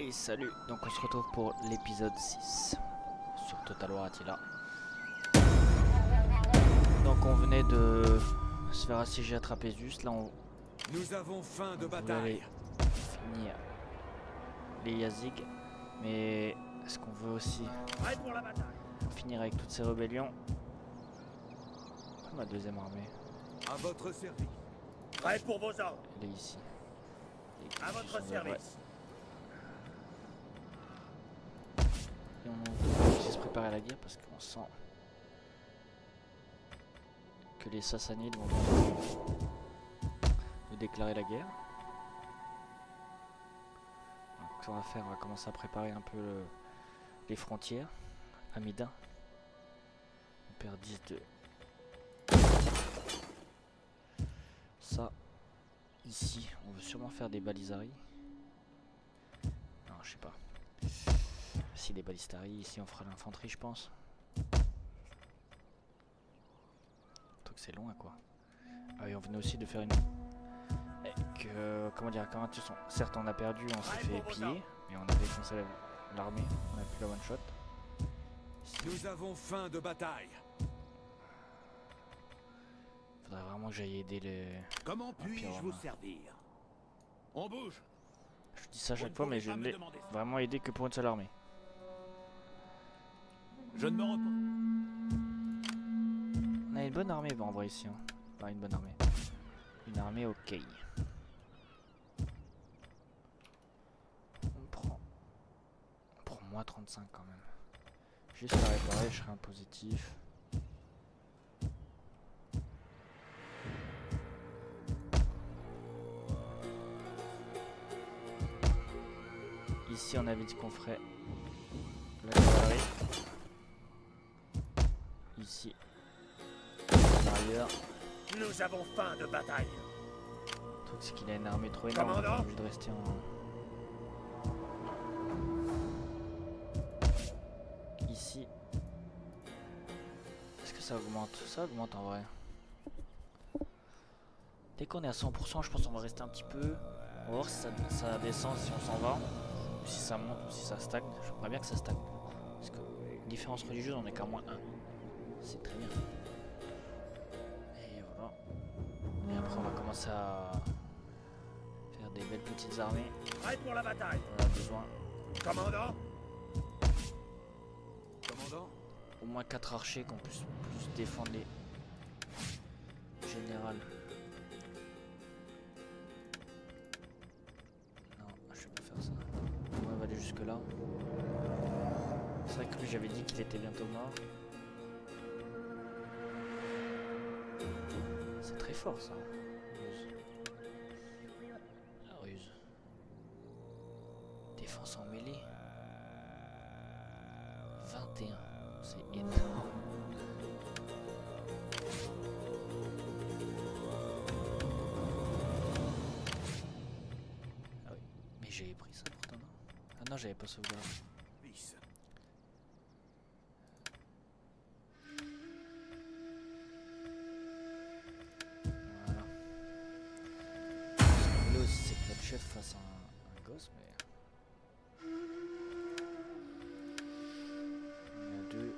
Et salut, donc on se retrouve pour l'épisode 6 sur Total War Attila. Donc on venait de se faire assiéger à Trapézus, là Nous avons faim de on voulait bataille. finir les Yazig, mais est-ce qu'on veut aussi finir avec toutes ces rébellions? Ma deuxième armée, À votre service. Prêt pour vos ordres. elle est ici. À votre service. Et on doit aussi se préparer à la guerre parce qu'on sent que les Sassanides vont nous déclarer la guerre. Donc ce qu'on va faire, on va commencer à préparer un peu les frontières. Amida. On perd 10-2. Ça, ici, on veut sûrement faire des balisaries. Non, je sais pas. Si des balistaries, ici on fera l'infanterie, je pense. Truc c'est loin quoi. Ah oui, on venait aussi de faire une. Comment dire, quand certes on a perdu, on s'est fait piller, mais on avait foncé l'armée, on a pu la one shot. Nous avons faim de bataille. Faudrait vraiment que j'aille aider les. Comment puis-je vous servir? On bouge. Je dis ça à chaque fois, mais je ne l'ai vraiment aidé que pour une seule armée. Je ne me repose. On a une bonne armée, en vrai ici. Hein. Pas une bonne armée. Une armée ok. On prend moins 35 quand même. Juste à réparer, je serai un positif. Ici on avait dit qu'on ferait la cavalerie. Ici. L'arrière. Nous avons faim de bataille. Le truc c'est qu'il a une armée trop énorme, on a envie de rester en. Ici. Est-ce que ça augmente? Ça augmente en vrai. Dès qu'on est à 100%, je pense qu'on va rester un petit peu. On va voir si ça descend, si on s'en va. Ou si ça monte, ou si ça stagne. J'aimerais bien que ça stagne. Parce que différence religieuse, on est qu'à moins 1. C'est très bien. Et voilà. Et après, on va commencer à faire des belles petites armées. Prêt pour la bataille. On a besoin. Commandant. Commandant. Au moins 4 archers qu'on puisse plus défendre les générales. Non, je vais pas faire ça. On va aller jusque là. C'est vrai que lui j'avais dit qu'il était bientôt mort. C'est très fort ça. Ruse. La ruse. Défense en mêlée. 21. C'est énorme. Ah oui. Mais j'avais pris ça pourtant non? Ah non, j'avais pas sauvegardé. Peace. Voilà. Ce qu'on voulait aussi c'est que notre chef fasse un gosse, mais. Il y a 2.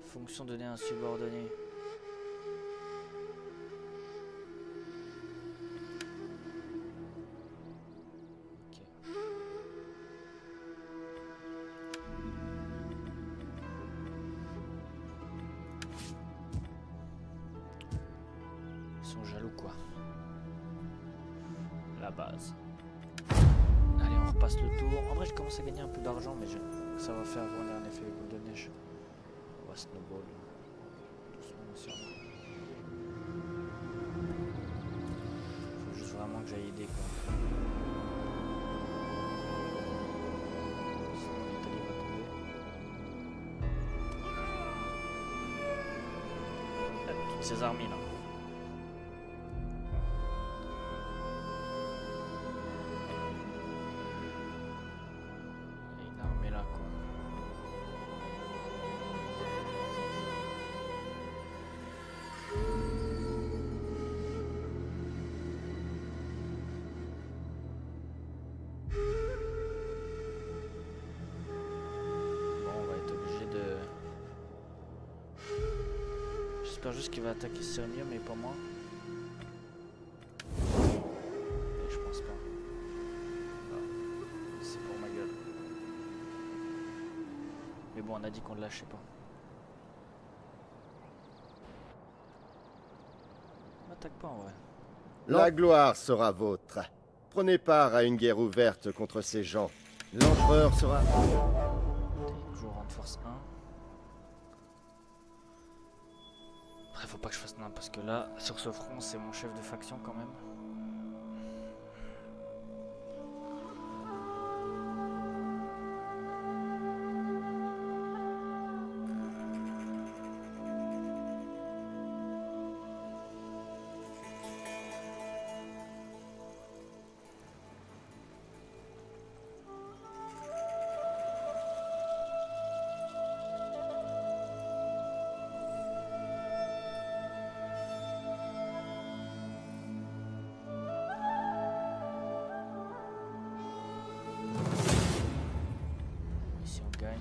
Fonction donnée à un subordonné. Ok. Ils sont jaloux quoi. La base. Allez, on repasse le tour. En vrai, je commence à gagner un peu d'argent, mais ça va faire avoir un effet boule de neige. On va snowball. Doucement, mais sûrement. Faut juste vraiment que j'aille aider quoi. Sinon l'Italie va tomber. Là, toutes ces armées là. Il y a une armée là quoi. J'espère juste qu'il va attaquer Sirenium mais pas moi. Et je pense pas. C'est pour ma gueule. Mais bon, on a dit qu'on le lâchait pas. On m'attaque pas en vrai. La gloire sera vôtre. Prenez part à une guerre ouverte contre ces gens. L'empereur sera... Toujours en force 1. Après faut pas que je fasse nain parce que là, sur ce front, c'est mon chef de faction quand même. Si on gagne,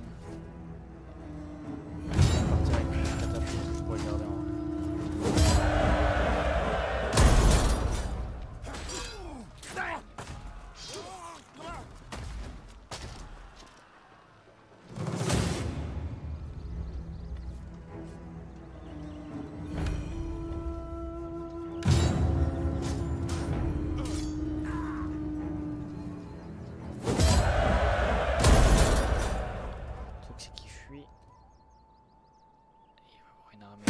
on va partir avec une catapulte, je pourrais garder en... Le truc c'est qu'il fuit. Et il va avoir une armée.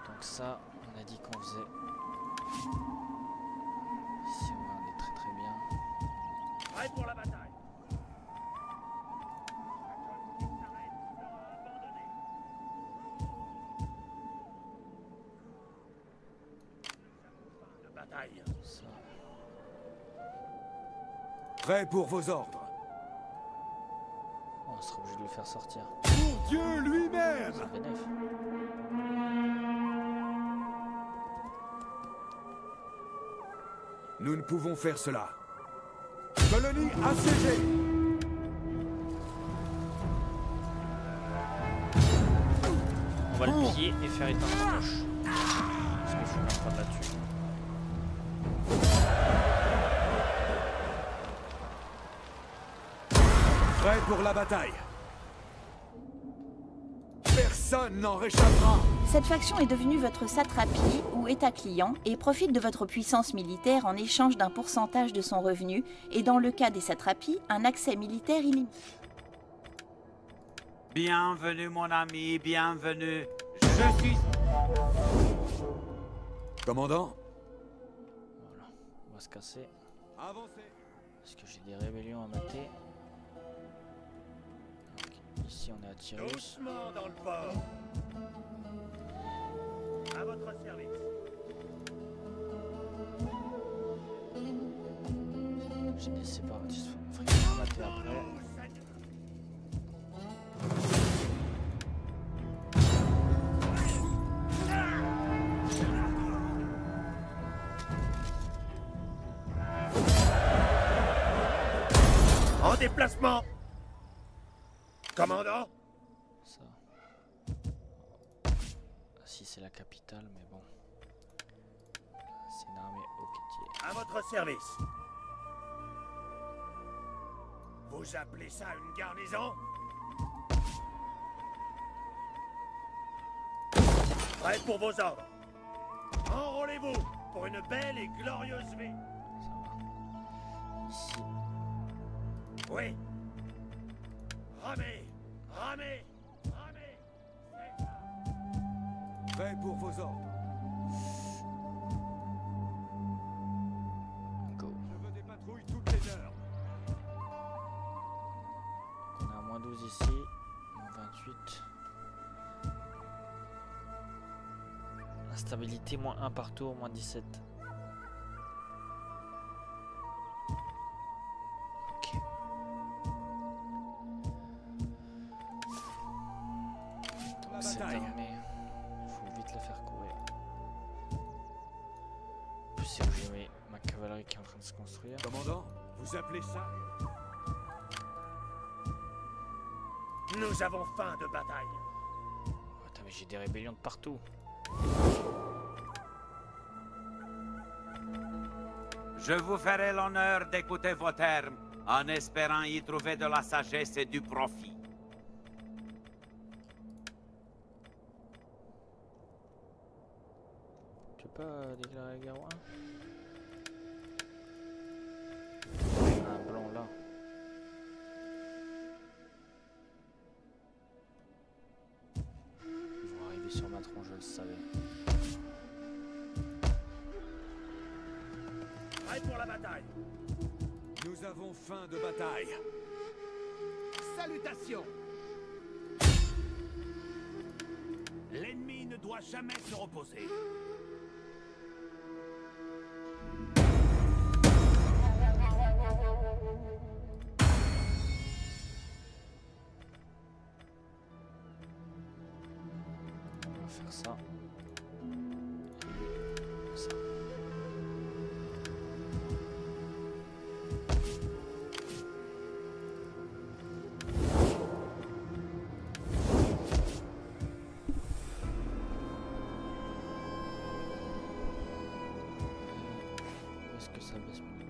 Donc ça, on a dit qu'on faisait. Ici on est très très bien. Prêt pour la bataille. De bataille. Ça. Prêt pour vos ordres. On sera obligé de le faire sortir. Pour Dieu lui-même. C'est bénéf. Nous ne pouvons faire cela. Colonie assiégée. On va le piller et faire éteindre la cloche. Parce qu'il faut qu'on prenne là-dessus. Prêt pour la bataille. Personne n'en réchappera. Cette faction est devenue votre satrapie ou état client et profite de votre puissance militaire en échange d'un pourcentage de son revenu et dans le cas des satrapies, un accès militaire illimité. Bienvenue mon ami, bienvenue. Je suis... Commandant, Voilà. On va se casser. avancez. Parce que j'ai des rébellions à mater. Donc, ici on est à Tyrus. Doucement dans le port. À votre service. J'ai des séparatistes africains à mater après. En déplacement. Commandant. Ça. Si c'est la capitale, mais bon. C'est une armée au pied. À votre service. Vous appelez ça une garnison? Prêt pour vos ordres. Enrôlez-vous pour une belle et glorieuse vie. Ça va. Ici. Oui. Ramez, ramez, ramez. C'est ça. Prêt pour vos ordres. Go. Je veux des patrouilles toutes les heures. On est à moins 12 ici. Moins 28. Instabilité, moins 1 par tour, moins 17. Ok. La Donc cette bataille. armée, faut vite la faire courir. En plus c'est où j'ai ma cavalerie qui est en train de se construire. Vous appelez ça? Nous avons faim de bataille. Attends, mais j'ai des rébellions de partout. Je vous ferai l'honneur d'écouter vos termes, en espérant y trouver de la sagesse et du profit. Tu peux pas déclarer la guerre, ouais? Un blanc là. Ils vont arriver sur ma tronche, je le savais. Prêt pour la bataille. Nous avons faim de bataille. Salutations. L'ennemi ne doit jamais se reposer. On va faire ça. Ça. Où est-ce que ça baisse plus?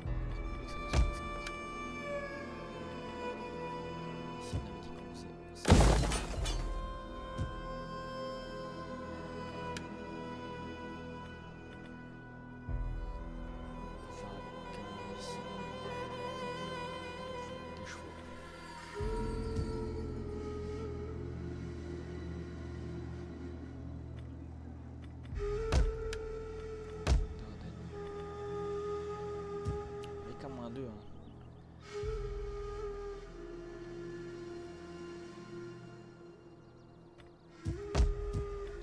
Ça baisse plus, ça part. Ici on avait dit comment c'est. Faire un camion ici. Des chevaux. Mais qu'à moins 2, hein.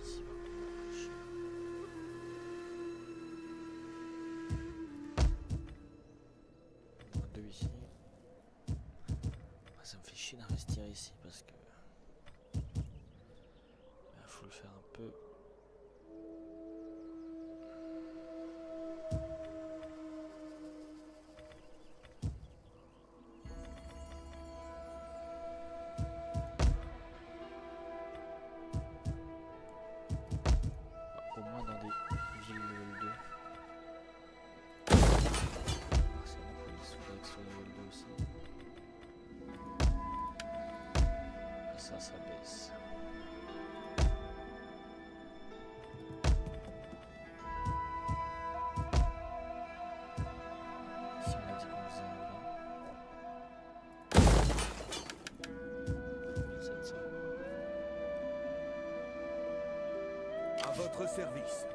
Ici, va. Moins 2 ici. Ah, ça me fait chier d'investir ici parce que il faut le faire un peu. Au moins dans des villes level 2. Ah, c'est la police ou l'action level 2 aussi. Ah, ça baisse. Si on a dit qu'on faisait un 20. 1700. À votre service.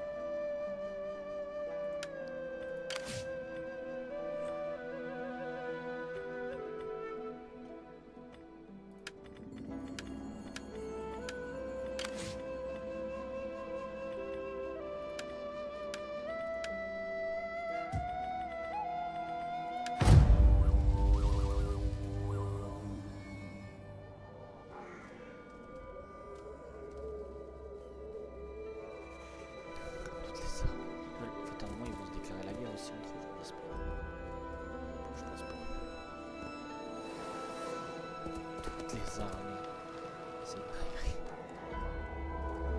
Toutes les armes. En fait, à un moment, ils vont se déclarer la guerre aussi entre eux, j'espère. Je pense pas. Toutes les armées. C'est une dinguerie.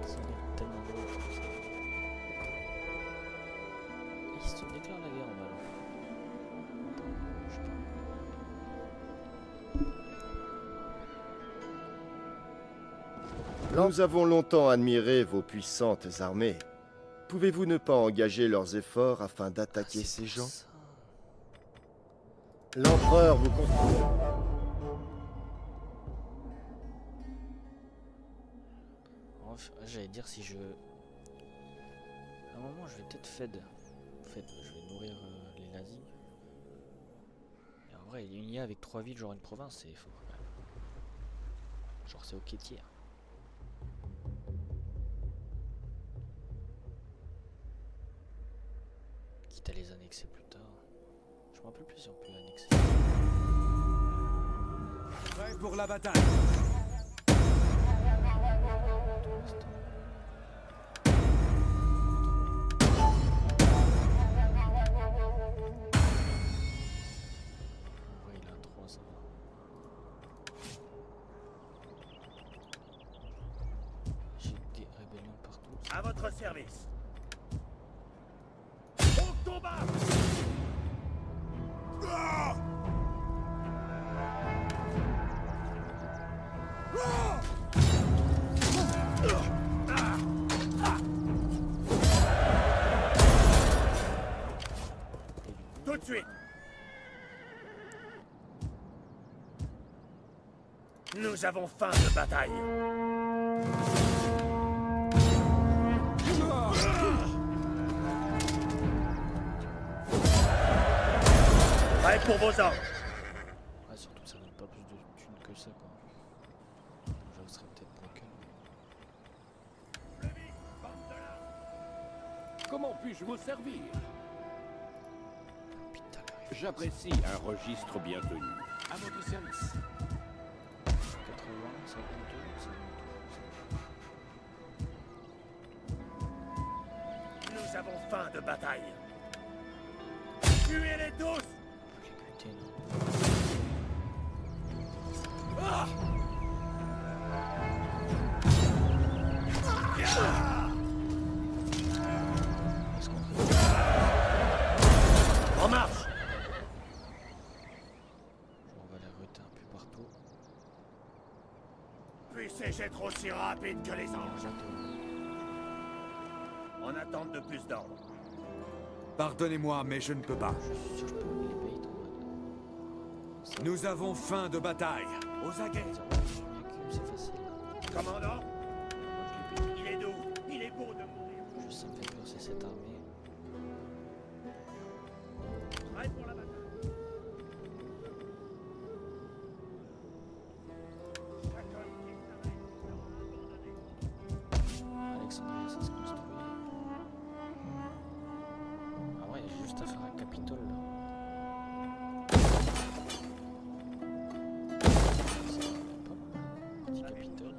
Ils sont tellement gros comme ça. Ils se déclarent la guerre en bas là. Je sais pas. Nous avons longtemps admiré vos puissantes armées. Pouvez-vous ne pas engager leurs efforts afin d'attaquer C'est ces pour gens? ça. L'empereur vous conseille. J'allais dire si je... À un moment, je vais peut-être Fed. Je vais nourrir les nazis. Et en vrai, une IA avec 3 villes, genre une province, c'est faux. Genre c'est ok tiers. Quitte à les annexer plus tard. Je me rappelle plus si on peut l'annexer. Prêt pour la bataille. Pour l'instant. À votre service. Au combat! Tout de suite. Nous avons faim de bataille. Prêt pour vos ordres. Ouais, surtout que ça donne pas plus de thunes que ça, quoi. J'avoue, ce serait peut-être broken. Comment puis-je vous servir? Putain, la J'apprécie un registre bien tenu. À votre service. 80, 52, Nous avons faim de bataille. Tuez-les tous! j'ai buté, non. Est-ce qu'on peut... En marche! On va les ruter un peu partout. Puissez-je être aussi rapide que les anges? En attente de plus d'ordre. Pardonnez-moi, mais je ne peux pas. Je suis sûr que je peux les bait en mode... Ça, Nous avons faim de bataille. Aux aguets. c'est facile. Commandant, Moi, je les bait. il est doux. Il est beau de mourir. Juste ça me fait peur, c'est cette armée. Prêt pour la bataille. Alexandrie, ça se construit. Ah ouais, j'ai juste à faire un Capitole là. C'est pas mal. Petit Capitole.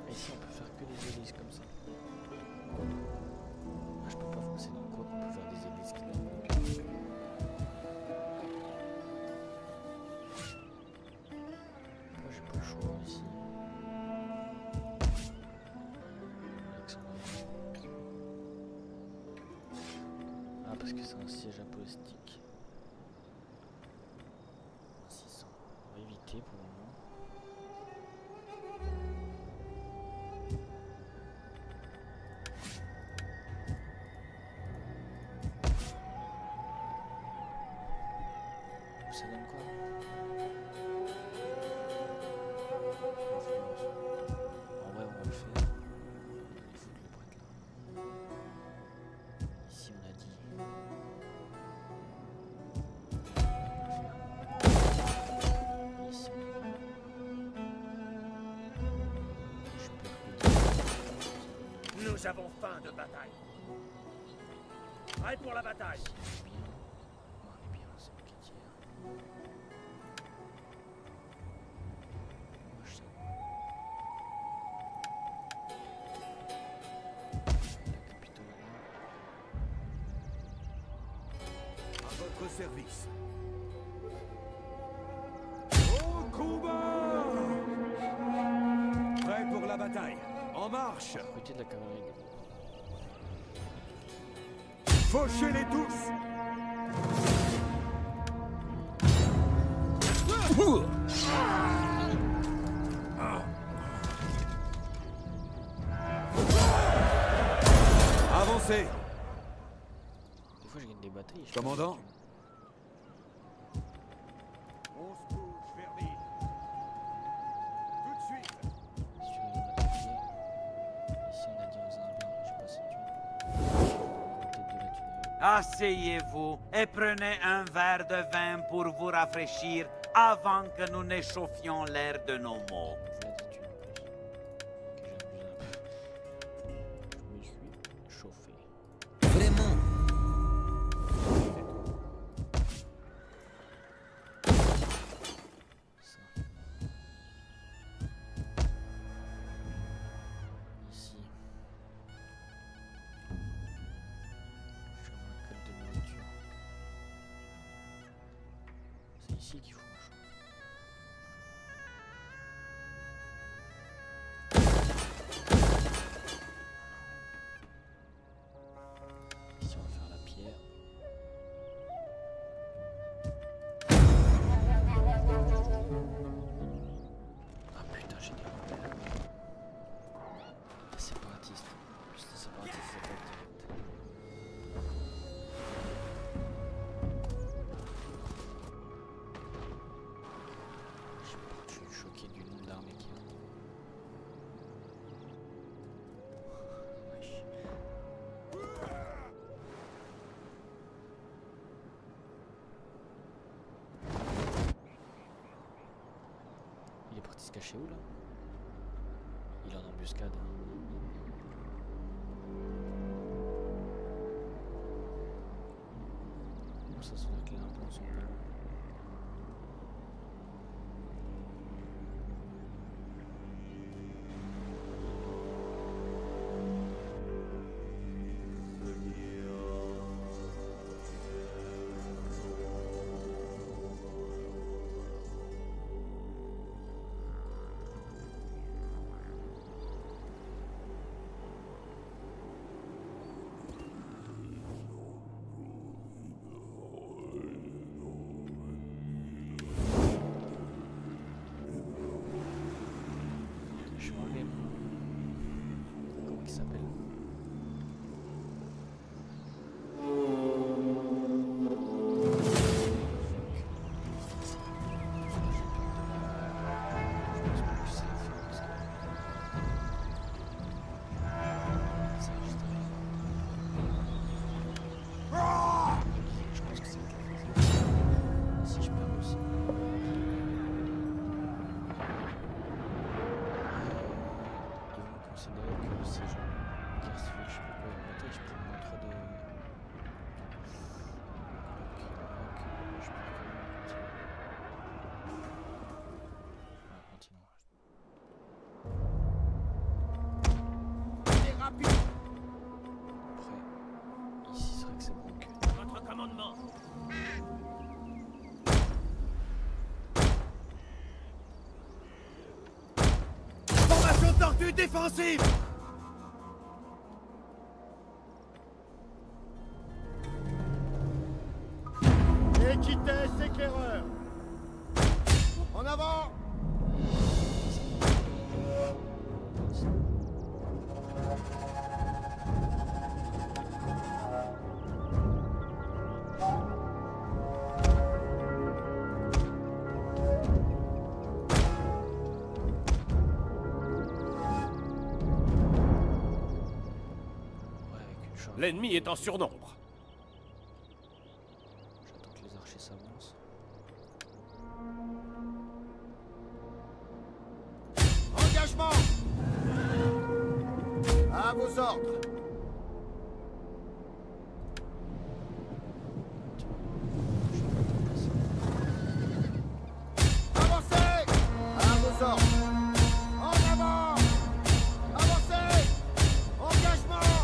Et ici on peut faire que des hélices comme ça. Ah, je peux pas foncer dans quoi qu'on peut faire des hélices qui donnent. Moi j'ai pas le choix ici. Alexandrie. Ah parce que c'est un siège apostique. 600. On va éviter pour le moment. Ça donne quoi? Influence. En vrai, on va le faire. On va aller foutre le prêtre là. Ici, on a dit. Ici, on a dit. Je perds que 10. Nous avons faim de bataille. Prêt pour la bataille. On est bien, c'est moi qui tire. Moi je sais. La capitale là. À votre service. Au combat! Prêt pour la bataille. En marche! Recruter de la cavalerie. Fauchez-les tous! Avancez! Des fois je gagne des batailles. Je Commandant? perds On se bouge vers l'île. Tout de suite! des thunes. Si tu veux m'attaquer. Ici on a dit aux Indiens, j'ai pas cette thune. Peut-être de la thune. Asseyez-vous et prenez un verre de vin pour vous rafraîchir avant que nous n'échauffions l'air de nos mots. Voilà des thunes en plus. Ok, j'ai abusé un peu. Je me suis chauffé. Vraiment. Ça. ici qu'il faut. Ici on va faire la pierre. Ah putain j'ai des repères. Les séparatistes. En plus les séparatistes c'est pas direct. Je suis choqué du nombre d'armées qu'il y a. Wesh. Il est parti se cacher où là? Il est en embuscade. Ça se voit qu'il a un plan son plan. Je vais enlever mon... Comment il s'appelle? Je pense pas que c'est la fin parce que... Ça juste arrive. Je pense que c'est la fin. Si je perds aussi. Ils vont considérer que c'est genre guerre civile, je sais pas quoi, une bataille, je peux me mettre de... Je peux continuer. C'est rapide. Après, ici c'est vrai que c'est broken. Votre commandement. Formation tortue défensive. Équitesse éclaireur. En avant. Ouais, avec une charge. L'ennemi est en surnombre. J'attends que les archers s'avancent. Engagement. À vos ordres. Avancez. À vos ordres. En avant. Avancez. Engagement.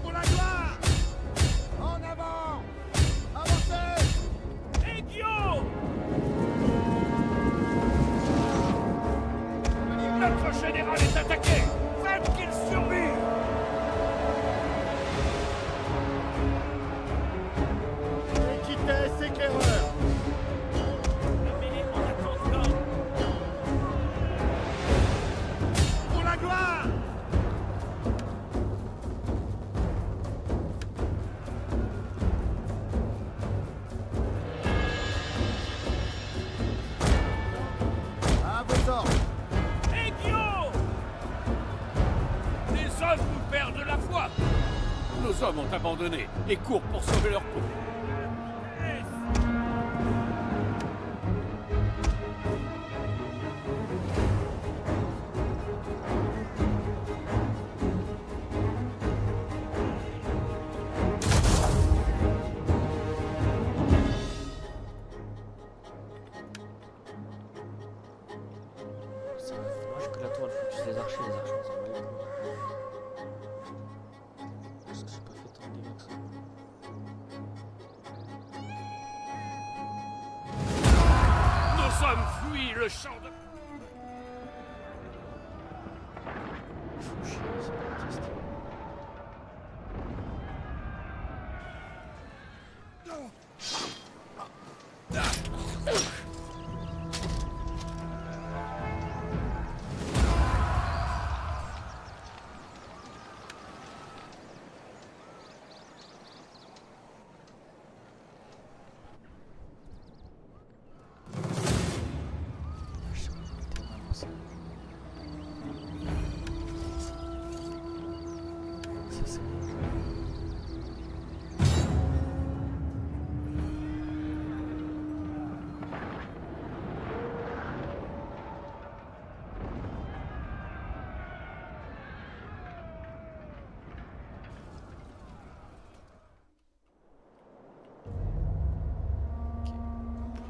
Pour la gloire. En avant. Avancez. Egyo. Notre général est attaqué. Faites qu'il survive. Équitesse éclaireur. La mêlée en attente. Pour la gloire. À vos ordres. Egyo. Les hommes nous perdent la foi. Nos hommes ont abandonné et courent pour sauver leur peau. C'est dommage que la toile focus les archers on s'en va les couilles. Parce que c'est pas fait tant de dégâts que ça. hommes fuient le champ de... Faut chier, c'est pas triste. Ça, c'est bon.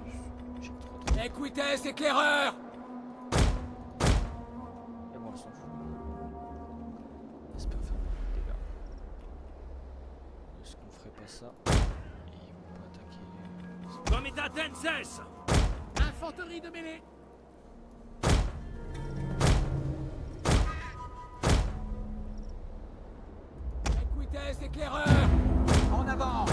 Ok. J'ai trop de... Equites, éclaireur! Et moi, on s'en fout. J'espère faire beaucoup de dégâts. Est-ce qu'on ferait pas ça? Et ils vont pas attaquer. Comitatenses! Infanterie de mêlée! Equites, éclaireur! En avant!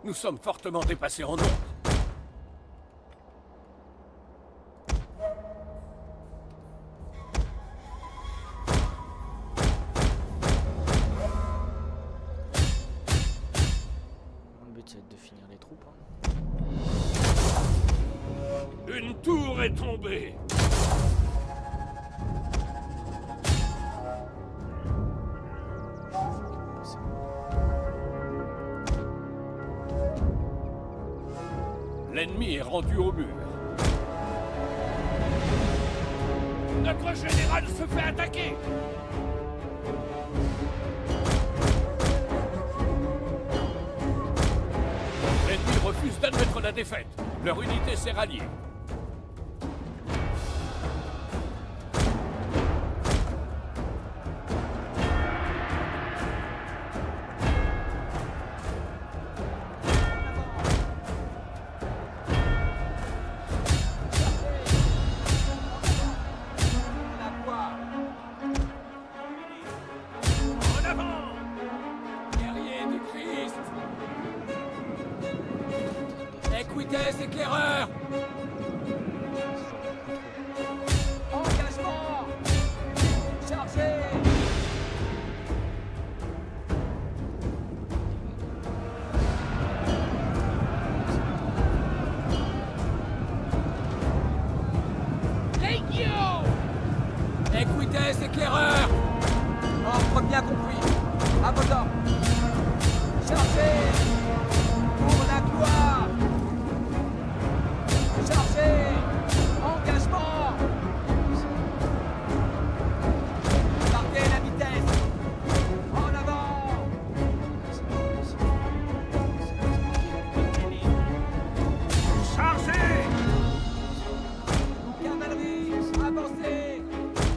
Nous sommes fortement dépassés en nombre. Le but, ça va être de finir les troupes. Hein. Une tour est tombée. C'est bon. L'ennemi est rendu au mur. Notre général se fait attaquer. L'ennemi refuse d'admettre la défaite. Leur unité s'est ralliée. En avant! Guerrier du Christ! Equites, éclaireur! Engagement! Chargez! Légio! Equites, éclaireur! Ordre bien compris. À vos ordres. Chargez! Pour la gloire! Chargez! Engagement! Marquez la vitesse! En avant! Chargez! Cavalerie, avancez!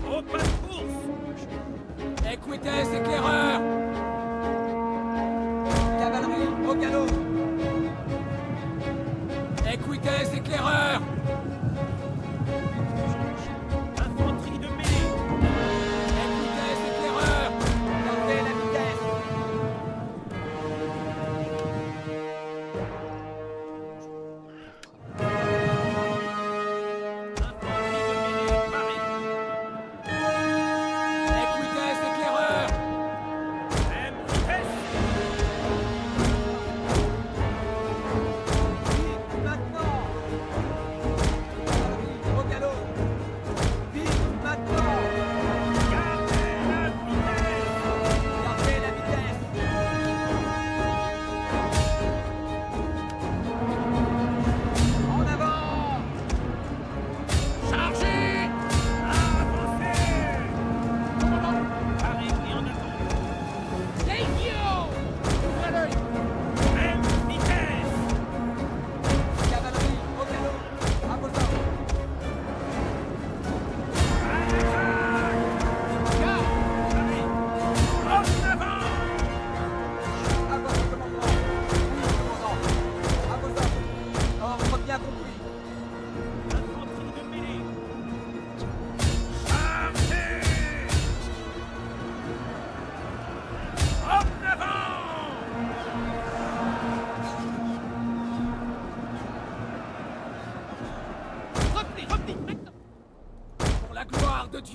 Au pas de course! Equites, éclaireur! Cavalerie, au galop! Equites, éclaireur! Infanterie de mêlée! Equites, éclaireur! Gardez la vitesse! Infanterie de mêlée, Paris! Equites, éclaireur! Même vitesse! Maintenant!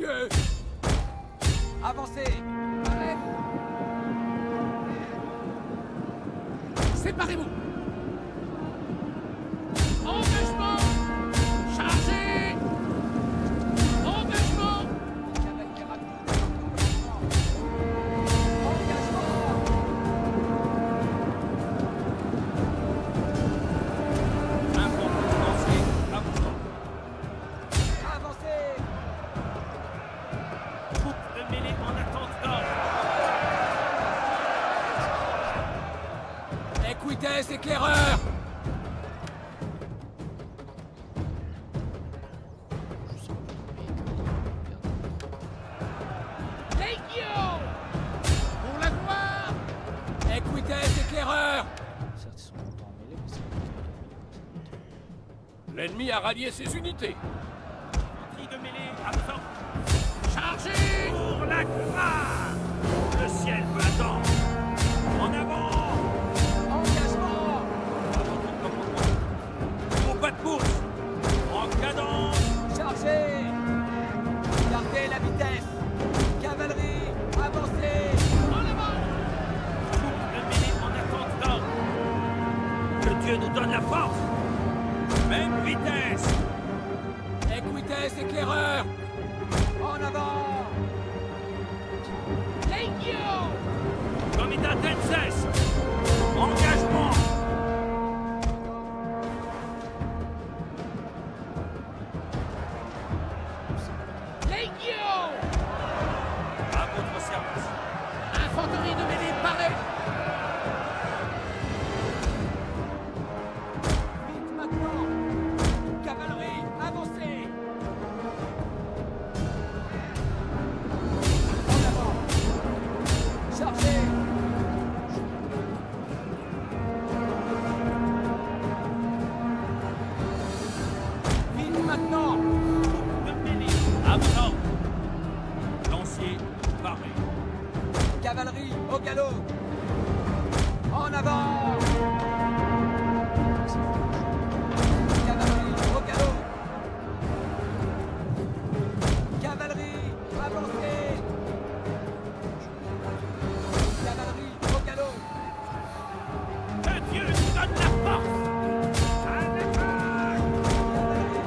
messieurs. Avancez. Arrête. Séparez-vous. Engagement. Chargez. Engagement. Vitesse éclaireur. Légion. Pour la gloire. Équitesse éclaireur. Certes, ils sont longtemps en mêlée, mais c'est L'ennemi a rallié ses unités. Infanterie de mêlée, absent. Chargez. Pour la gloire. Le ciel peut attendre. En avant. Engagement. Au pas de course. En cadence. Chargez. Gardez la vitesse. Cavalerie, avancez. En avant. Le mêlée en attente d'ordre. Que Dieu nous donne la force. Même vitesse. Équitesse éclaireur. En avant. Légion. Comitat cesse. Engagement. Légion. À votre service. Infanterie de mêlée parée. Vite maintenant. Cavalerie, avancez. En avant. Chargez. Vite maintenant. De mêlée. Absent. Lancier paré. Cavalerie au galop. En avant. Cavalerie au galop. Cavalerie, avancez. Cavalerie au galop. Que Dieu nous donne la force. À l'attaque. Cavalerie,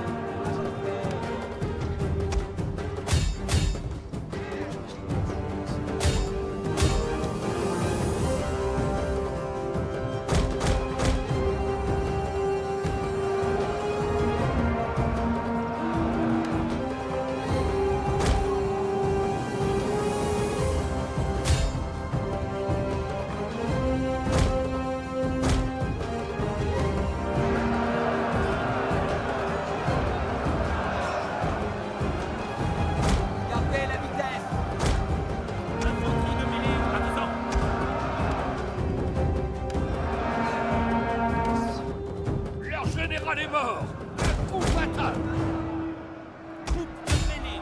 avancez. Gardez la vitesse. Infanterie de mêlée. Absent. Leur général est mort. Un coup fatal. Troupe de mêlée.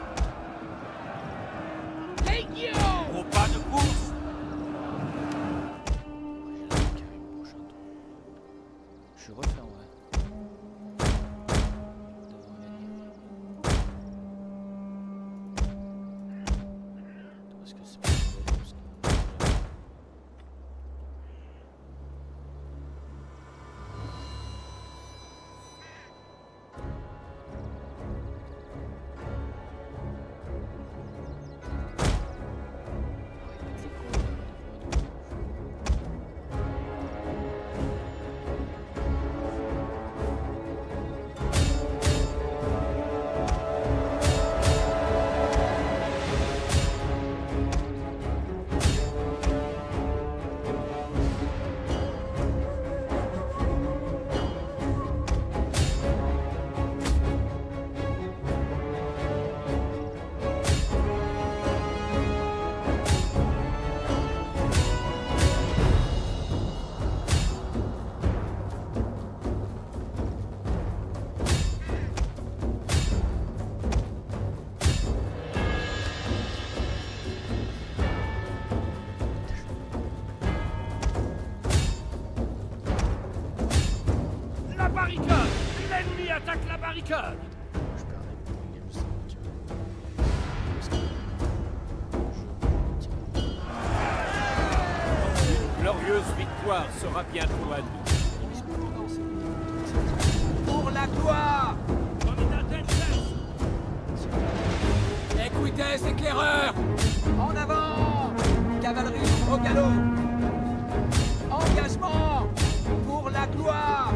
Légion. Au pas de course. Je suis refait en vrai. Devant gagner. Est-ce que c'est pas une bonne chose La barricade. L'ennemi attaque la barricade. je perds avec le game, ça, tu vois. Parce victoire sera bientôt à nous. Pour la gloire! Equites éclaireur! En avant! Cavalerie au galop! Engagement! Pour la gloire!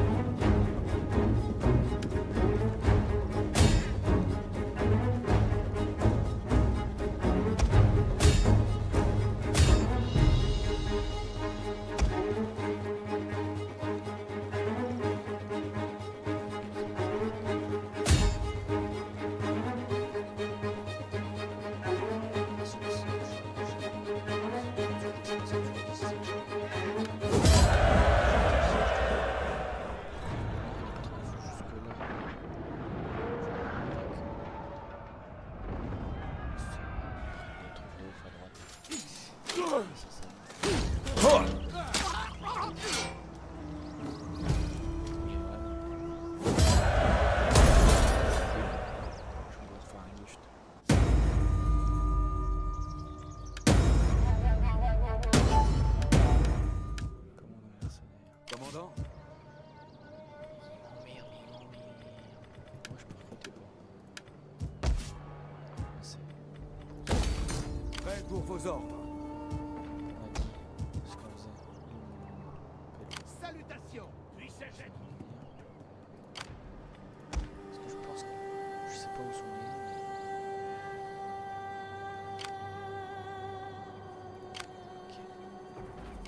Commandant? Prêt pour vos ordres. Salutations, puisse être. Parce que je pense que je sais pas où sont les lignes.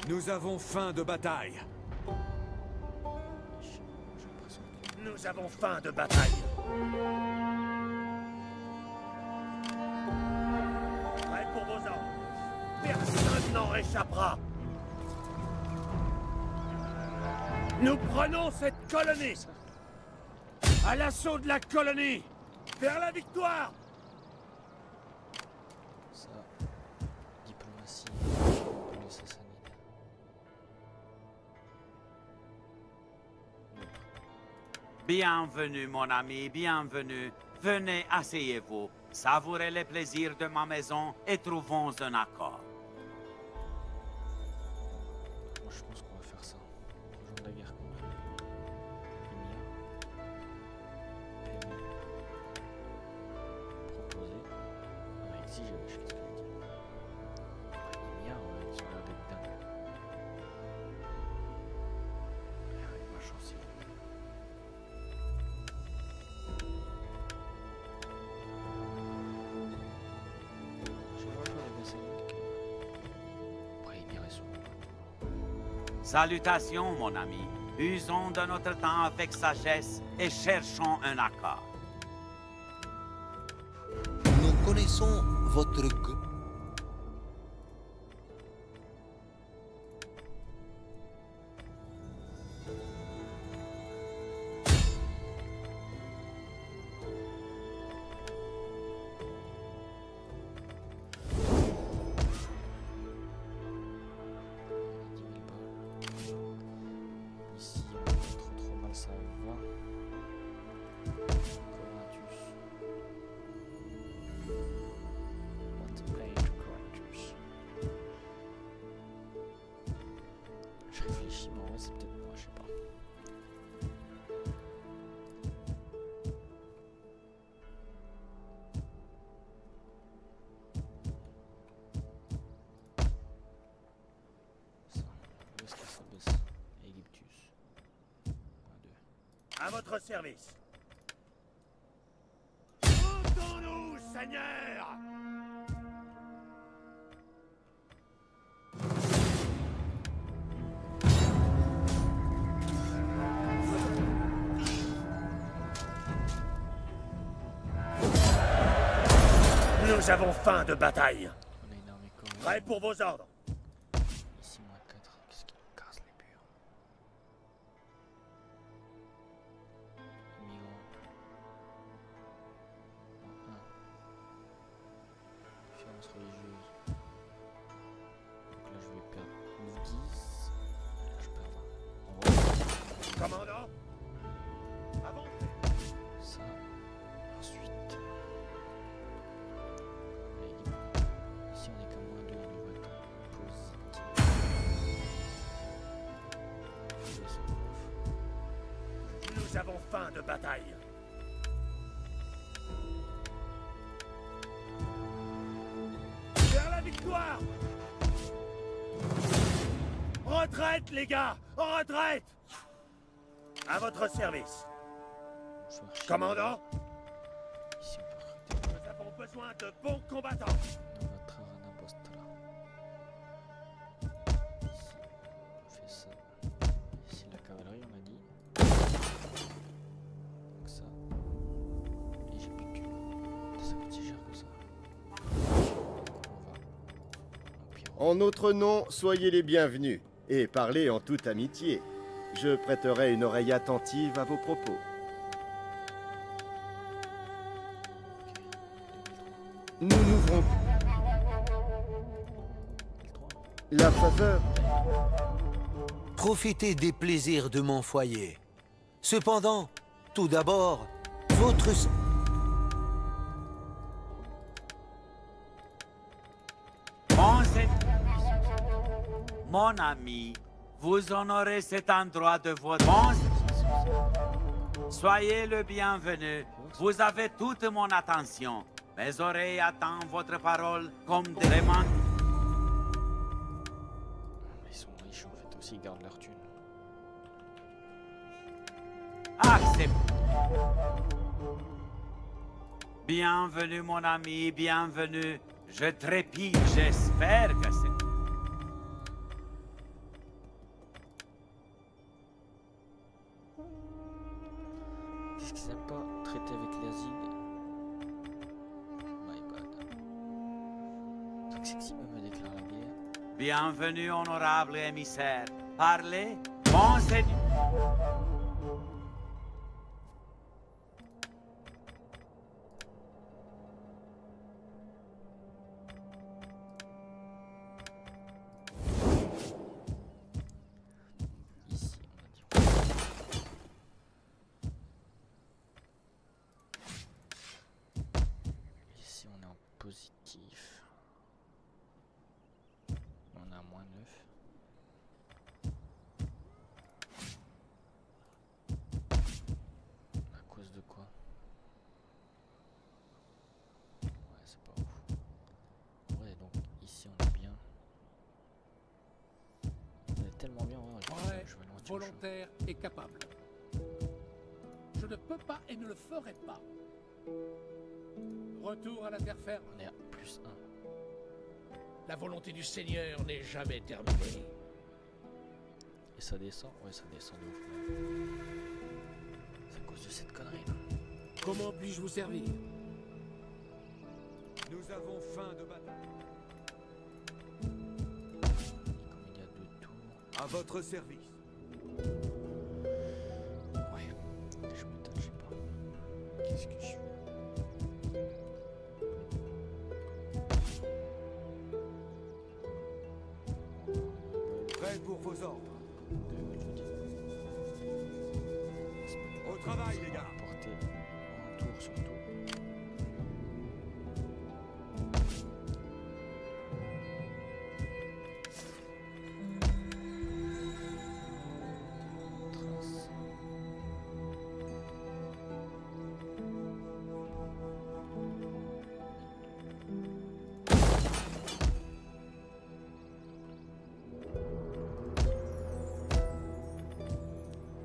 Nous avons faim de bataille. J'ai l'impression que Nous avons faim de bataille. Prêt pour vos ordres. Personne n'en réchappera. Nous prenons cette colonie. À l'assaut de la colonie. Vers la victoire. ça, diplomatie, les Sassanides. Bienvenue, mon ami, bienvenue. Venez, asseyez-vous. Savourez les plaisirs de ma maison et trouvons un accord. Moi, je pense qu'on va faire ça. Rejoindre la guerre contre Emilia. PME. Proposer. Non, exiger, wesh, qu'est-ce qu'elle dit? Emilia, ouais, ils ont l'air d'être dingues. Avec ma chance, il j'ai pas peur des Sassanides. Après, Emilia, ils sont. Salutations, mon ami. Usons de notre temps avec sagesse et cherchons un accord. Nous connaissons votre goût. Ici, trop mal, ça va. Corinthus. What page Corinthus? Je réfléchis, mais en vrai, c'est peut-être moi, je sais pas. Ça, où est-ce que ça baisse? Egyptus. 1, 2. À votre service. Montons-nous, Seigneur! Nous avons faim de bataille. On a une armée coréenne. Prêt pour vos ordres. Ici, moins 4. Qu'est-ce qui me casse les burnes? Immigrants. Moins 1. Différence religieuse. Donc là, je vais perdre 10. Là, je perds 20. On va Commandant. Avancez. ça. Ensuite. Ici, on est qu'à moins 2 au niveau temps. fin de bataille. Vers la victoire! Retraite, les gars! Retraite! À votre service. Commandant, Ici, on peut nous avons besoin de bons combattants. notre arena postera. Ici, on fait ça. Ici, la cavalerie, on a dit. Donc ça. Et j'ai plus que. Ça coûte si cher que ça. On va. Empire. En notre nom, soyez les bienvenus et parlez en toute amitié. Je prêterai une oreille attentive à vos propos. Nous n'ouvrons la faveur. Profitez des plaisirs de mon foyer. Cependant, tout d'abord, votre... Mon ami, vous honorez cet endroit de votre... Bon, soyez le bienvenu. Vous avez toute mon attention. Mes oreilles attendent votre parole comme des démons. Ils sont riches en fait aussi, ils gardent leur thune. Accepte. Bienvenue, mon ami, bienvenue. Je trépide, j'espère que c'est... Qu'est-ce qu'ils aiment pas? Traiter avec l'Asie. My bad. Donc c'est que si eux me déclarent la guerre. Bienvenue, honorable émissaire. Parlez, monseigneur. Ici, on a dit. Ici, on est en positif. On a moins 9. À cause de quoi? Ouais, c'est pas ouf. Ouais, donc ici, on est bien. On est tellement bien, ouais, Prêt, je vais le moitié au chaud. volontaire et capable. Je ne peux pas et ne le ferai pas. Retour à la terre ferme. On est à plus 1. La volonté du Seigneur n'est jamais terminée. Et ça descend? Ouais, ça descend de ouf. C'est à cause de cette connerie là. Comment puis-je vous servir? Nous avons faim de bataille. Comme il y a 2 tours. À votre service. Ouais, je me tâche, je sais pas. Qu'est-ce que je suis? Prêt pour vos ordres. Au travail, les gars. Porter en tour surtout. Trace.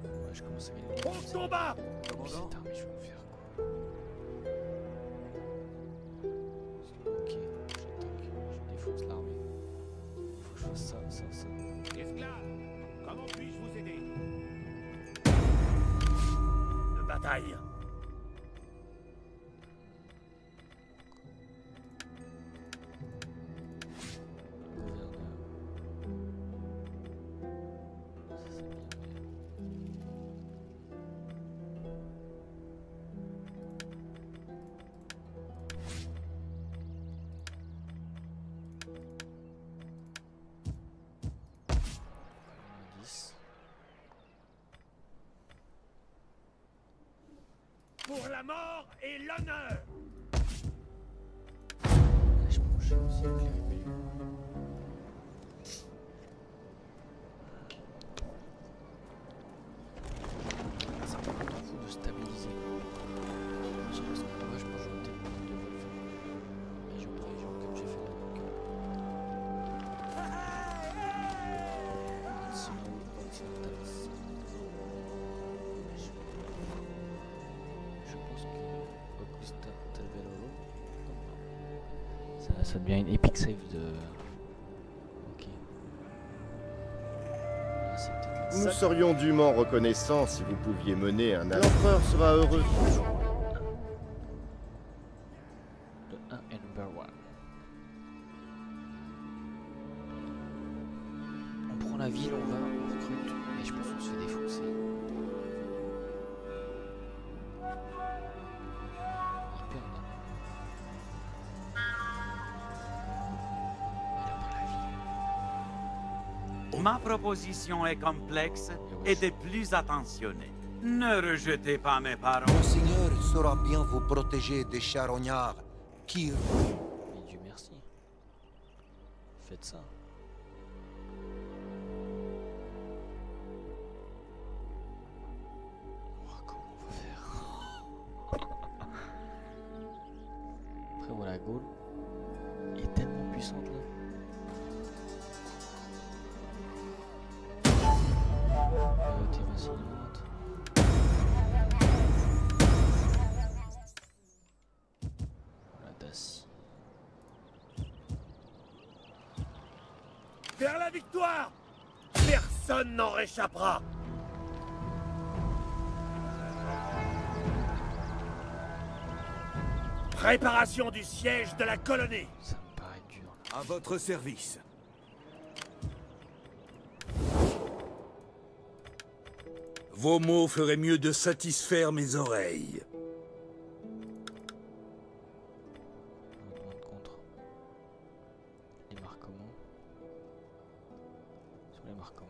Ouais, je commence à gagner. Au combat! Commandant, cette armée, je vais en faire quoi? Ok, j'attaque, je défonce l'armée. Il faut que je fasse ça, ça, ça. Esclave, comment puis-je vous aider? De bataille. Gouverneur. Ça, c'est bien. On a 10. Pour la mort et l'honneur! Je peux enchaîner aussi avec les rébellions. Ça prend un temps fou de se taper Ça devient une epic save de... Ok. Là, c'est peut-être Nous ça. serions dûment reconnaissants si vous pouviez mener un... L'empereur sera heureux. Le 1 et number 1. On prend la ville, on va, on recrute, mais je pense qu'on se fait défoncer. Ils perdent. Il a pris la ville. Ma proposition est complexe et de plus attentionnée. Ne rejetez pas mes paroles. Monseigneur saura bien vous protéger des charognards qui... Mais Dieu merci. Faites ça. Oh, comment on va faire? Après voilà, Gaule est tellement puissante là. Terre incinérante. Voilà, Dacie. Vers la victoire! Personne n'en réchappera! Préparation du siège de la colonie! Ça me paraît dur. À votre service. Vos mots feraient mieux de satisfaire mes oreilles. On demande contre. Les marquements. Sur les marquements.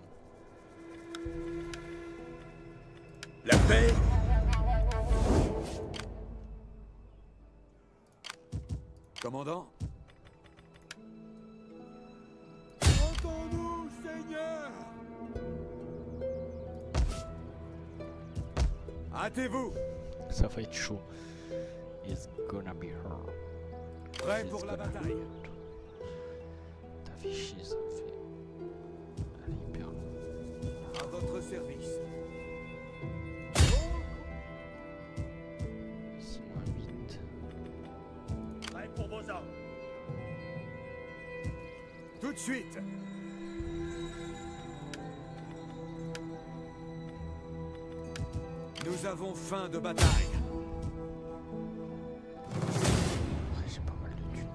La paix? Commandant? Entends-nous, Seigneur! Hâtez-vous! Ça va être chaud. It's gonna be hard. Prêt It's pour la gonna be bataille. hard. T'as fait chier, ça me fait. Elle est hyper loin. À votre service. 6-8. Prêt pour vos hommes. Tout de suite. Nous avons faim de bataille. Après, j'ai pas mal de thunes.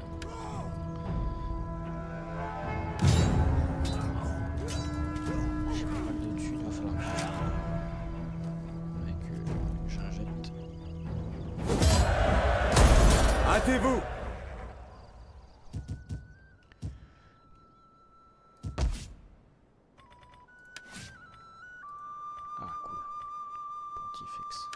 J'ai pas mal de thunes, va falloir que j'injecte. Hâtez-vous. Ah, cool. Pontifex.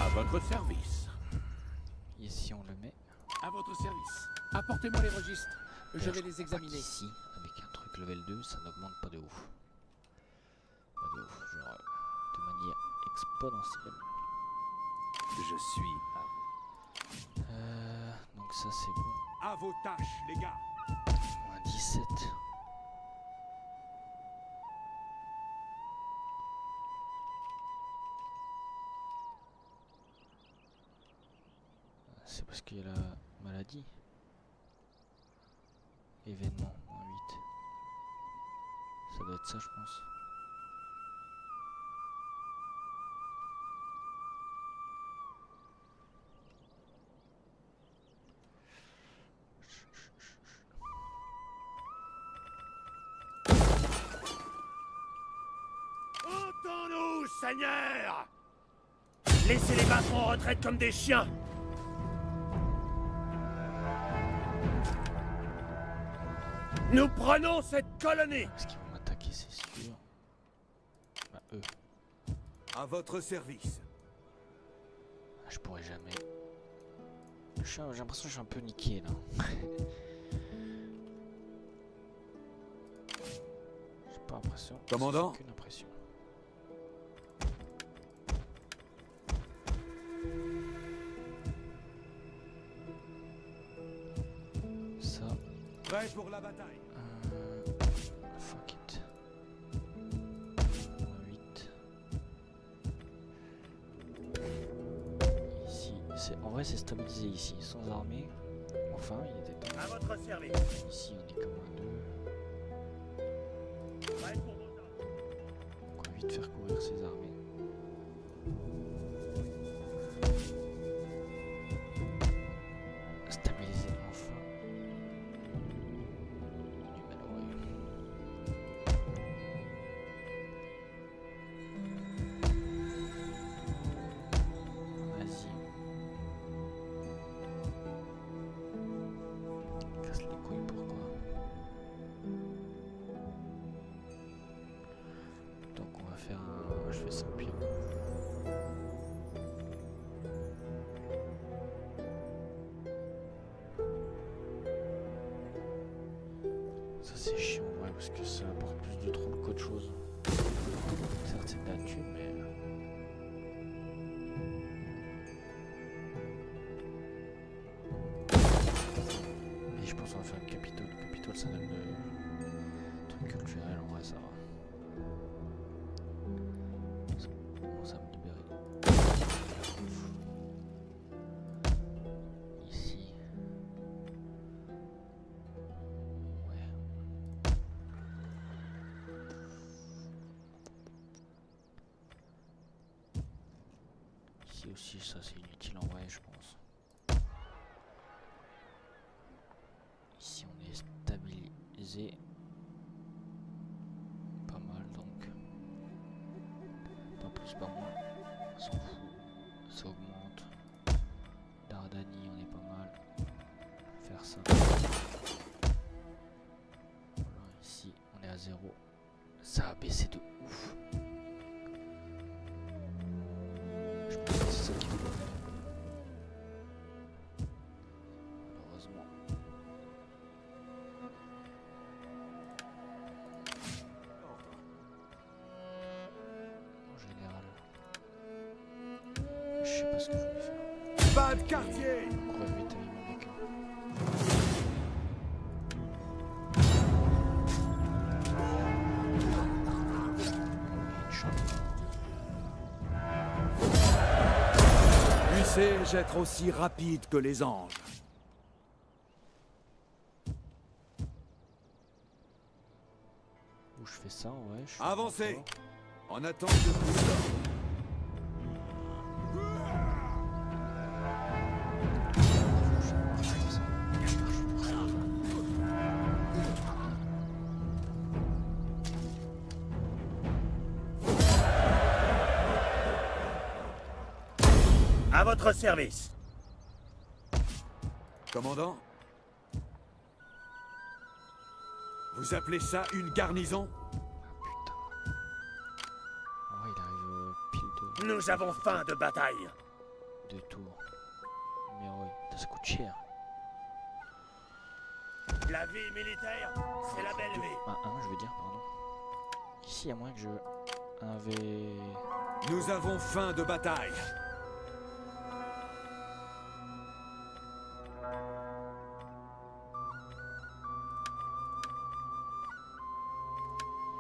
À votre service. Ici, on le met. À votre service. Apportez-moi les registres. Je vais les crois examiner. qu'ici, avec un truc level 2, ça n'augmente pas de ouf. Pas de ouf, genre de manière exponentielle. Je suis Donc ça c'est bon. à vos tâches, les gars. Moins 17. C'est parce qu'il y a la maladie. Événement, moins 8. Ça doit être ça, je pense. Entends-nous, Seigneur! Laissez les battre en retraite comme des chiens! Nous prenons cette colonie! Est-ce qu'ils vont m'attaquer, c'est sûr. Bah eux. À votre service. Ah, je pourrais jamais. J'ai l'impression que je suis un peu niqué là. J'ai pas l'impression. Commandant? J'ai aucune impression. Ça. Prêt pour la bataille. Fuck it. 8. vrai c'est stabilisé ici, sans armée. Enfin, il était temps. À votre service. Ici, on est comme un 2. Prêt pour vos ordres. On va vite faire courir ses armées. Stabiliser enfin. Du malheureux. Vas-y. Casse les couilles, pourquoi? Donc on va faire un... Je fais ça au pire. Ça c'est chiant, ouais, parce que ça apporte plus de troubles qu'autre chose. Certes c'est de la thune, mais... Et je pense qu'on va faire le Capitole. Le Capitole ça donne le truc culturel, en vrai ça va. Ça commence à me libérer. Ici. Ouais. Ici aussi, ça c'est inutile en vrai, je pense. Ici on est stabilisé. Pas mal donc. Pas plus, pas moins. On s'en fout. Ça augmente. Dardanie, on est pas mal. Faire ça. Voilà, ici on est à 0. Ça a baissé de ouf. Je pense que c'est ça qui me fait. Malheureusement. En général. Je sais pas ce que je voulais faire. Pas de quartier. Pourquoi je vais tailler mon mec? Puissé-je être aussi rapide que les anges? Où je fais ça, ouais. Je fais Avancez. encore. En attente de plus d'ordre. À votre service. Commandant? Vous appelez ça une garnison? Putain. Ah ouais, il arrive pile Nous avons faim de bataille. de tours. Numéro 1. Ça coûte cher. La vie militaire, c'est la belle vie. Un, je veux dire, pardon. Ici, à moins que je... Un V... Nous avons faim de bataille.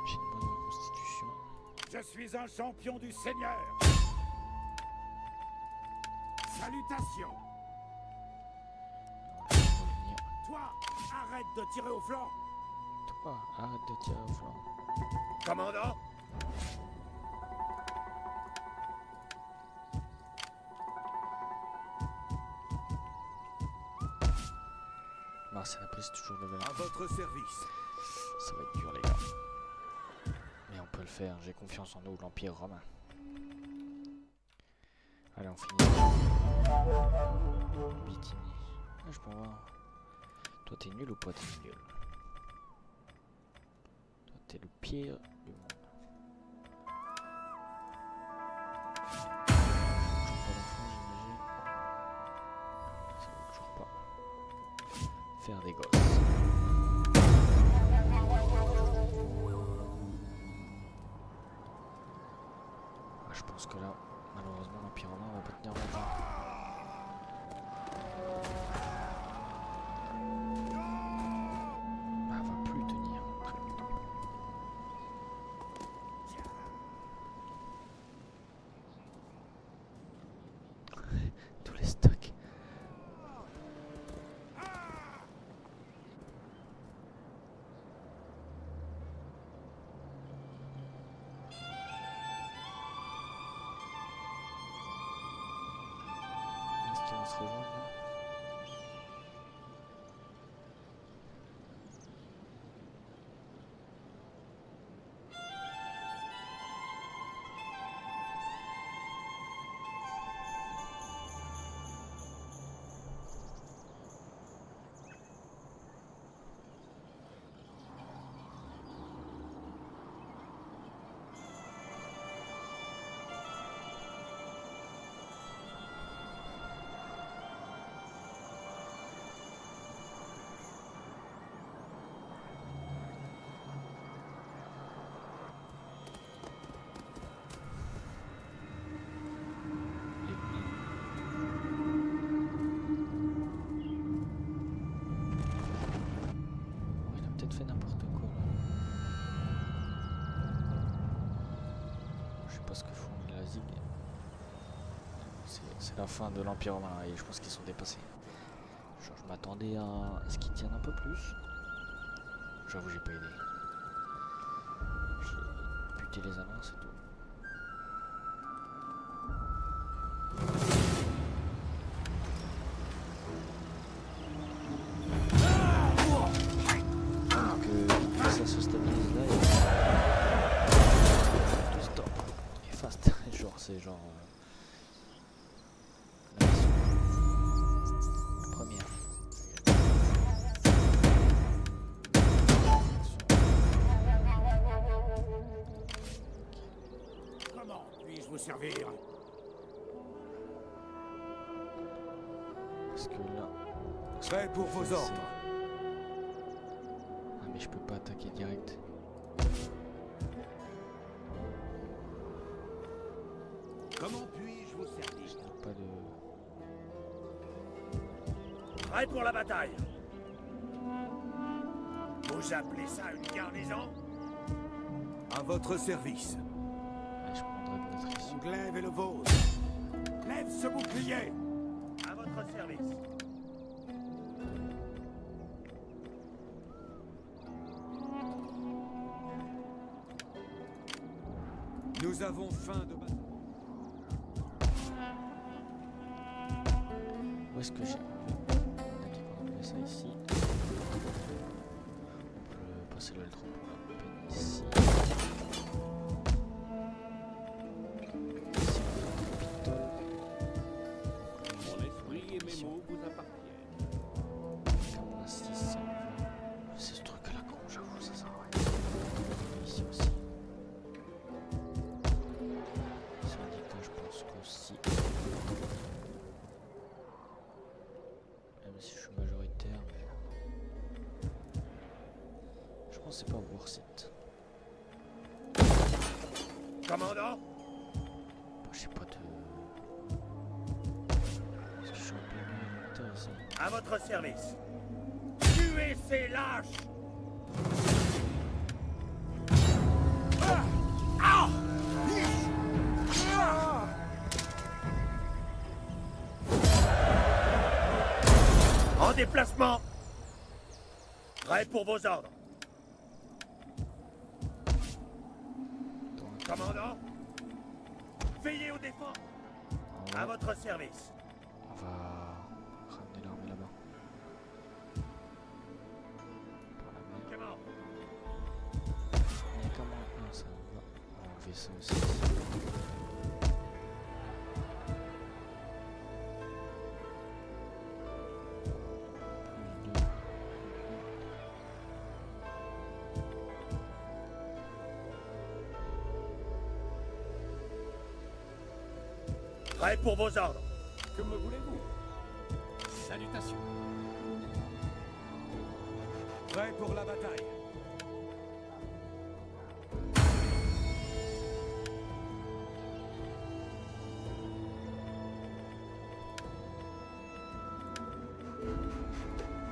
J'ai une bonne reconstitution. Je suis un champion du Seigneur. Salutations. Alors, je vais revenir. Toi, arrête de tirer au flanc. Toi, arrête de tirer au flanc. Commandant? Marcel après c'est toujours level À 1. votre service. Ça va être dur les gars. Mais on peut le faire, j'ai confiance en nous, l'Empire romain. Allez on finit. Bitini. Ah, je peux voir. Toi t'es nul ou pas t'es nul? Toi t'es le pire du monde. Toujours pas d'enfant j'imagine. Ça vaut toujours pas. Faire des gosses. Ah, je pense que là, malheureusement, l'Empire romain va pas tenir longtemps. Ah, va plus tenir très longtemps. Tous les stocks. vont se rejoindre. Fait n'importe quoi là. Je sais pas ce que font la Zig. C'est la fin de l'Empire romain et je pense qu'ils sont dépassés. Genre, je m'attendais à ce qu'ils tiennent un peu plus. J'avoue, j'ai pas aidé. J'ai buté les amants, c'est tout. C'est genre la première. Comment puis-je vous servir? Parce que là. Prêt pour vos ordres. Ah mais je peux pas attaquer direct. Comment puis-je vous servir? Pas de... Prêt pour la bataille. Vous appelez ça une garnison? À votre service. Ouais, je prendrai une autre issue. Mon glaive est le vôtre. Lève ce bouclier. À votre service. Nous avons faim de bataille. Où est-ce que j'ai... On a dit qu'on appelait ça ici. On peut passer le L3 pour la peine ici. Ici on fait un Capitole. Mon esprit et mes mots vous appartiennent. Comme on a 600. C'est ce truc à la con, j'avoue, ça sert à rien. Ici aussi. Syndicat, je pense qu'aussi. Même si je suis majoritaire, mais je pense que c'est pas worth it. Commandant? Bah, j'ai pas de... Parce que je suis en plein militaire ici. À votre service. Tuez ces lâches! En déplacement. Prêt pour vos ordres. Commandant? Veillez aux défenses. Ah À ouais, votre service. on va ramener l'armée là-bas. Pour la mer. Comment? Il y a quand même un, ça va. On va enlever ça aussi. Prêt pour vos ordres. Que me voulez-vous? Salutations. Prêt pour la bataille.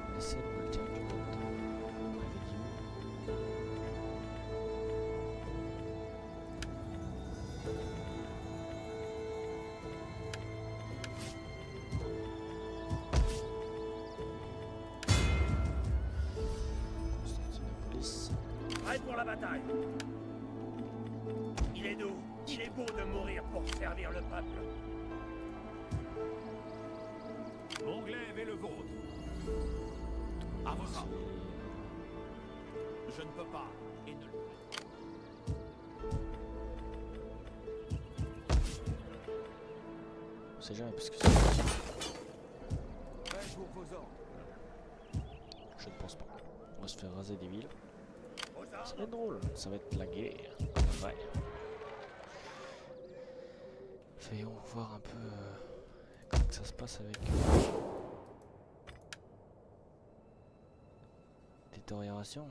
On essaie de maintenir du mode. On avait dit où? Constantinopolis. Prêt pour la bataille. Il est doux, il est beau de mourir pour servir le peuple. Mon glaive est le vôtre. À vos ordres. Je ne peux pas et ne le peux. On sait jamais parce que c'est... Prêt pour vos ordres. Je ne pense pas. On va se faire raser des villes. Ça va être drôle, ça va être la guerre. Ouais. Voyons voir un peu comment que ça se passe avec détérioration.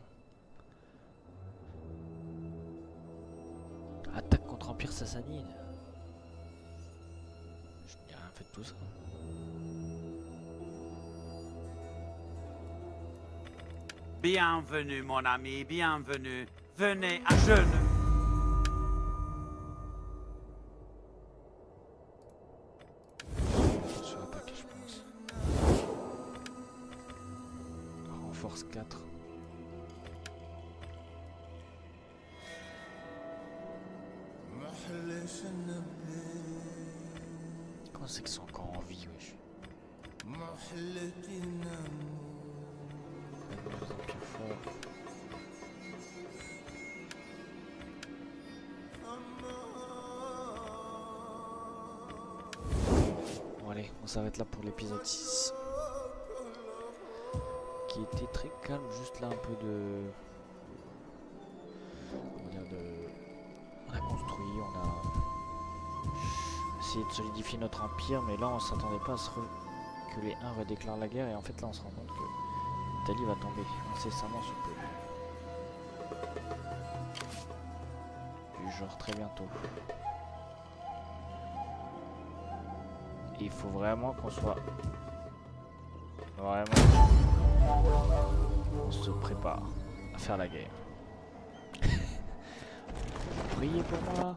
Attaque contre Empire Sassanide. Je n'ai rien fait de tout ça. Bienvenue, mon ami, bienvenue. Venez à genoux. Je vais attaquer, je pense. Renforce 4. Comment c'est qu'ils sont encore en vie, wesh? Bon allez, on s'arrête là pour l'épisode 6. Qui était très calme, juste là un peu de... Comment dire, on a construit, on a essayé de solidifier notre empire, mais là on s'attendait pas à que les Huns redéclarent la guerre, et en fait là on se rend compte que l'Italie va tomber incessamment sous peu. Du genre très bientôt. Et il faut vraiment qu'on soit... Vraiment... On se prépare à faire la guerre. Priez pour moi.